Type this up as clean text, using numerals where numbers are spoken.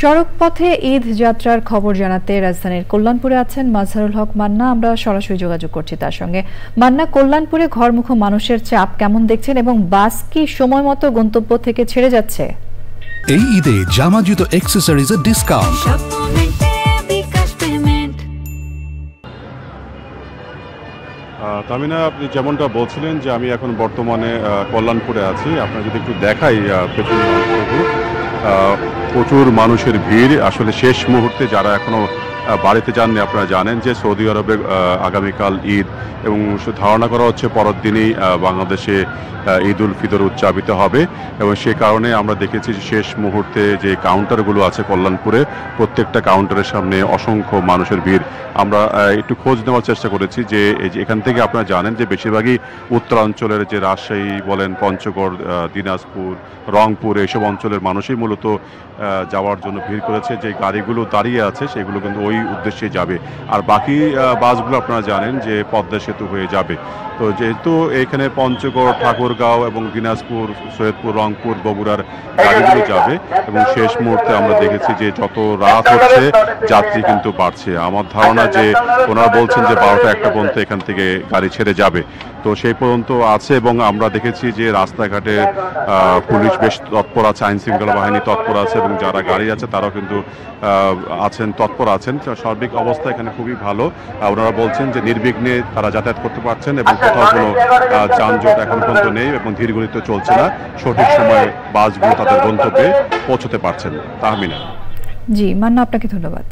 সড়ক পথে ঈদ যাত্রার খবর জানাতে রাজধানীর কল্যাণপুরে আছেন মাজহারুল হক মান্না। আমরা সরাসরি যোগাযোগ করছি তার সঙ্গে। মান্না, কল্যাণপুরে ঘরমুখো মানুষের চাপ কেমন দেখছেন এবং বাস কি সময় মতো গন্তব্য থেকে ছেড়ে যাচ্ছে? এই ঈদে জামা জুতো অ্যাকসেসরিজের ডিসকাউন্ট। তামিনা, আপনি যেমনটা বলছিলেন যে আমি এখন বর্তমানে কল্যাণপুরে আছি। আপনার যদি একটু দেখাই পেছনে প্রচুর মানুষের ভিড়। আসলে শেষ মুহূর্তে যারা এখনো বাড়িতে যাননি, আপনারা জানেন যে সৌদি আরবে আগামীকাল ঈদ এবং ধারণা করা হচ্ছে পরের দিনই বাংলাদেশে ঈদ উল ফিতর উদযাপিত হবে এবং সে কারণে আমরা দেখেছি শেষ মুহূর্তে যে কাউন্টারগুলো আছে কল্যাণপুরে, প্রত্যেকটা কাউন্টারের সামনে অসংখ্য মানুষের ভিড়। আমরা একটু খোঁজ নেওয়ার চেষ্টা করেছি যে এখান থেকে আপনারা জানেন যে বেশিরভাগই উত্তরাঞ্চলের যে রাজশাহী বলেন, পঞ্চগড়, দিনাজপুর, রংপুর এইসব অঞ্চলের মানুষই মূলত যাওয়ার জন্য ভিড় করেছে। যে গাড়িগুলো দাঁড়িয়ে আছে সেগুলো কিন্তু ওই উদ্দেশ্যে যাবে, আর বাকি বাসগুলো আপনারা জানেন যে পদ্মা সেতু হয়ে যাবে। তো যেহেতু এখানে পঞ্চগড়, ঠাকুরগাঁও এবং দিনাজপুর, সৈয়দপুর, রংপুর, বগুড়ার গাড়িগুলো যাবে এবং শেষ মুহূর্তে আমরা দেখেছি যে যত রাত হচ্ছে যাত্রী কিন্তু বাড়ছে। আমার ধারণা যে ওনারা বলছেন যে 12টা-1টা পর্যন্ত এখান থেকে গাড়ি ছেড়ে যাবে, তো সেই পর্যন্ত আছে। এবং আমরা দেখেছি যে রাস্তাঘাটে পুলিশ বেশ তৎপর আছে, আইন শৃঙ্খলা বাহিনী তৎপর আছে এবং যারা গাড়ি আছে তারাও কিন্তু আছেন, তৎপর আছেন। সার্বিক অবস্থা এখানে খুবই ভালো। ওনারা বলছেন যে নির্বিঘ্নে তারা যাতায়াত করতে পারছেন এবং কোথাও কোনো যানজট এখন পর্যন্ত নেই এবং ধীর গতিতে চলছে না। সঠিক সময়ে বাসগুলো তাদের গন্তব্যে পৌঁছতে পারছেন। তাহমিনা। জি মান্না, আপনাকে ধন্যবাদ।